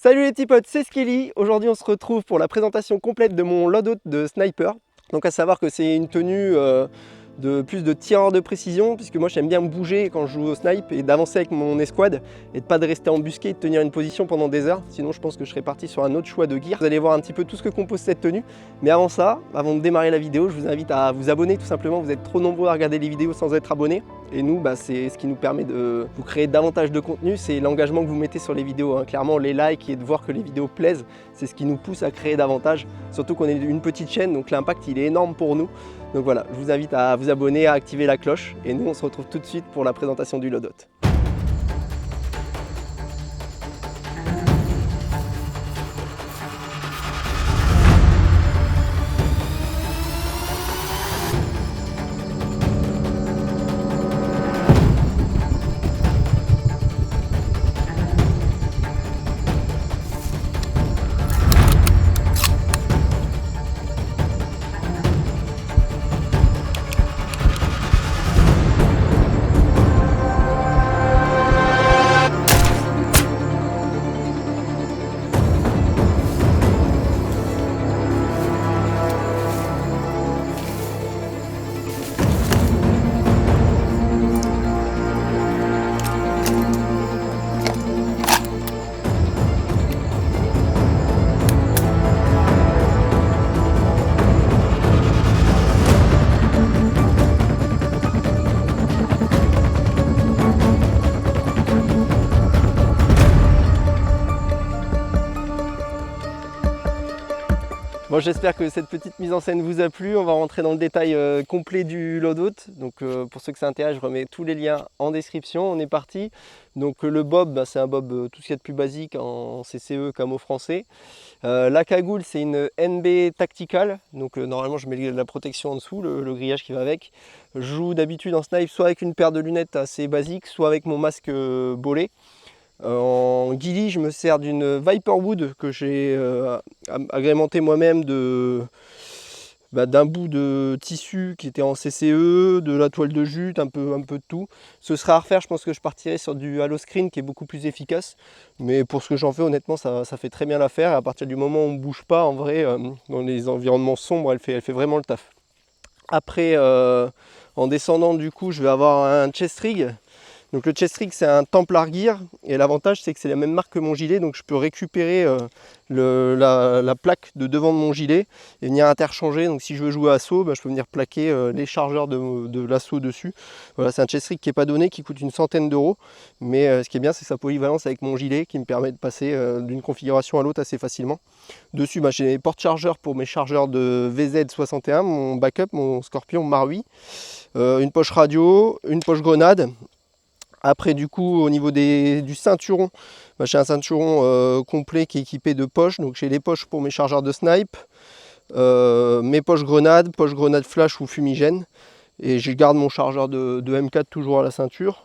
Salut les petits potes, c'est Skelly. Aujourd'hui on se retrouve pour la présentation complète de mon loadout de sniper. Donc à savoir que c'est une tenue de plus de tireur de précision, puisque moi j'aime bien me bouger quand je joue au snipe et d'avancer avec mon escouade et de pas de rester embusqué et de tenir une position pendant des heures. Sinon je pense que je serais parti sur un autre choix de gear. Vous allez voir un petit peu tout ce que compose cette tenue. Mais avant ça, avant de démarrer la vidéo, je vous invite à vous abonner tout simplement. Vous êtes trop nombreux à regarder les vidéos sans être abonnés. Et nous, c'est ce qui nous permet de vous créer davantage de contenu, c'est l'engagement que vous mettez sur les vidéos. Clairement, les likes et de voir que les vidéos plaisent, c'est ce qui nous pousse à créer davantage. Surtout qu'on est une petite chaîne, donc l'impact il est énorme pour nous. Donc voilà, je vous invite à vous abonner, à activer la cloche. Et nous, on se retrouve tout de suite pour la présentation du loadout. Bon, j'espère que cette petite mise en scène vous a plu. On va rentrer dans le détail complet du loadout. Donc pour ceux que ça intéresse, je remets tous les liens en description. On est parti. Donc le bob, c'est un bob tout ce qu'il y a de plus basique en CCE camo français. La cagoule, c'est une NB Tactical. Donc normalement, je mets la protection en dessous, le grillage qui va avec. Je joue d'habitude en snipe soit avec une paire de lunettes assez basique, soit avec mon masque bolé. En ghillie, je me sers d'une Viperwood que j'ai agrémenté moi-même d'un bout de tissu qui était en CCE, de la toile de jute, un peu de tout. Ce sera à refaire, je pense que je partirai sur du halo screen qui est beaucoup plus efficace. Mais pour ce que j'en fais, honnêtement, ça fait très bien l'affaire. À partir du moment où on ne bouge pas, en vrai, dans les environnements sombres, elle fait vraiment le taf. Après, en descendant, du coup, je vais avoir un chest rig. Donc le chest rig, c'est un Templar Gear et l'avantage c'est que c'est la même marque que mon gilet, donc je peux récupérer la plaque de devant de mon gilet et venir interchanger. Donc si je veux jouer assaut, je peux venir plaquer les chargeurs de l'assaut dessus. Voilà, c'est un chest rig qui n'est pas donné, qui coûte une centaine d'euros, mais ce qui est bien c'est sa polyvalence avec mon gilet qui me permet de passer d'une configuration à l'autre assez facilement. Dessus j'ai les porte-chargeurs pour mes chargeurs de VZ61, mon backup, mon Scorpion Marui, une poche radio, une poche grenade. Après du coup au niveau du ceinturon, j'ai un ceinturon complet qui est équipé de poches. Donc j'ai les poches pour mes chargeurs de snipe, mes poches grenades flash ou fumigène. Et je garde mon chargeur de M4 toujours à la ceinture.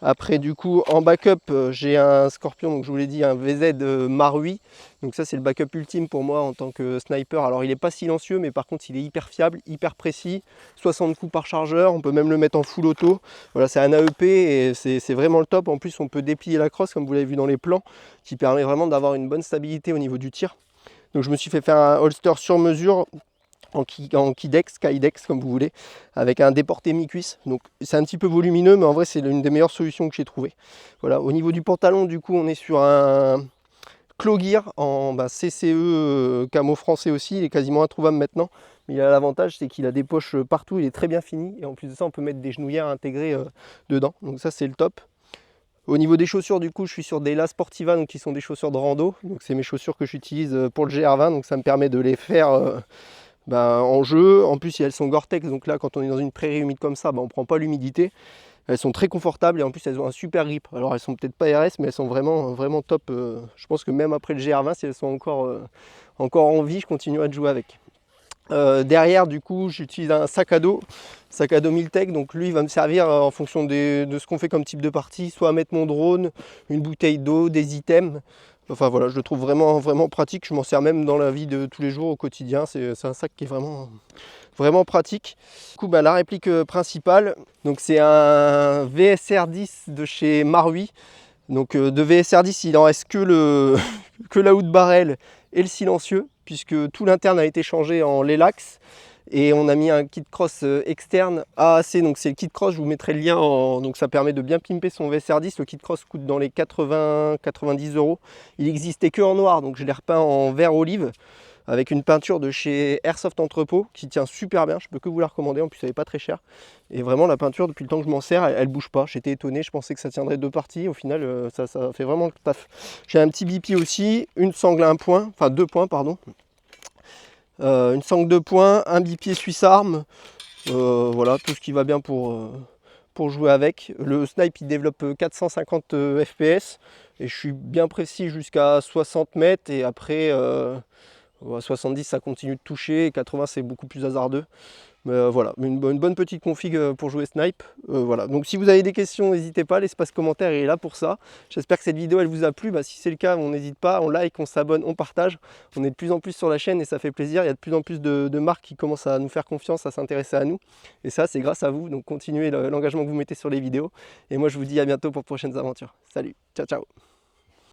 Après du coup en backup j'ai un Scorpion, donc je vous l'ai dit, un VZ Marui. Donc ça c'est le backup ultime pour moi en tant que sniper. Alors il n'est pas silencieux mais par contre il est hyper fiable, hyper précis. 60 coups par chargeur, on peut même le mettre en full auto. Voilà, c'est un AEP et c'est vraiment le top. En plus on peut déplier la crosse comme vous l'avez vu dans les plans, qui permet vraiment d'avoir une bonne stabilité au niveau du tir. Donc je me suis fait faire un holster sur mesure en Kydex, Kydex comme vous voulez, avec un déporté mi-cuisse. Donc c'est un petit peu volumineux, mais en vrai c'est l'une des meilleures solutions que j'ai trouvées. Voilà, au niveau du pantalon, du coup, on est sur un Claw Gear en CCE camo français aussi. Il est quasiment introuvable maintenant, mais il a l'avantage, c'est qu'il a des poches partout, il est très bien fini, et en plus de ça, on peut mettre des genouillères intégrées dedans. Donc ça, c'est le top. Au niveau des chaussures, du coup, je suis sur des La Sportiva, donc qui sont des chaussures de rando. Donc c'est mes chaussures que j'utilise pour le GR20, donc ça me permet de les faire en jeu. En plus elles sont Gore-Tex, donc là quand on est dans une prairie humide comme ça, on ne prend pas l'humidité. Elles sont très confortables et en plus elles ont un super grip. Alors elles sont peut-être pas RS mais elles sont vraiment top. Je pense que même après le GR20, si elles sont encore en vie, je continue à jouer avec. Derrière du coup j'utilise un sac à dos Miltech, donc lui il va me servir en fonction de ce qu'on fait comme type de partie, soit à mettre mon drone, une bouteille d'eau, des items. Enfin voilà, je le trouve vraiment pratique. Je m'en sers même dans la vie de tous les jours au quotidien. C'est un sac qui est vraiment pratique. Du coup, la réplique principale, donc c'est un VSR 10 de chez Marui. Donc de VSR 10, il en reste que que la hood barrel et le silencieux, puisque tout l'interne a été changé en Lelax. Et on a mis un kit cross externe AAC, donc c'est le kit cross, je vous mettrai le lien, donc ça permet de bien pimper son VSR10. Le kit cross coûte dans les 80-90 €. Il n'existait que en noir, donc je l'ai repeint en vert olive, avec une peinture de chez Airsoft Entrepôt, qui tient super bien, je peux que vous la recommander, en plus elle n'est pas très chère. Et vraiment la peinture, depuis le temps que je m'en sers, elle bouge pas. J'étais étonné, je pensais que ça tiendrait 2 parties, au final ça fait vraiment le taf. J'ai un petit BP aussi, une sangle à 1 point, enfin 2 points pardon. Une sangle de poing, un bipied Suisse Arm, voilà, tout ce qui va bien pour jouer avec. Le snipe il développe 450 fps et je suis bien précis jusqu'à 60 mètres et après 70 ça continue de toucher et 80 c'est beaucoup plus hasardeux. Mais voilà, une bonne petite config pour jouer snipe. Voilà. Donc si vous avez des questions, n'hésitez pas, l'espace commentaire est là pour ça. J'espère que cette vidéo elle vous a plu. Si c'est le cas, on n'hésite pas, on like, on s'abonne, on partage. On est de plus en plus sur la chaîne et ça fait plaisir. Il y a de plus en plus de marques qui commencent à nous faire confiance, à s'intéresser à nous. Et ça, c'est grâce à vous. Donc continuez l'engagement que vous mettez sur les vidéos. Et moi, je vous dis à bientôt pour de prochaines aventures. Salut, ciao, ciao.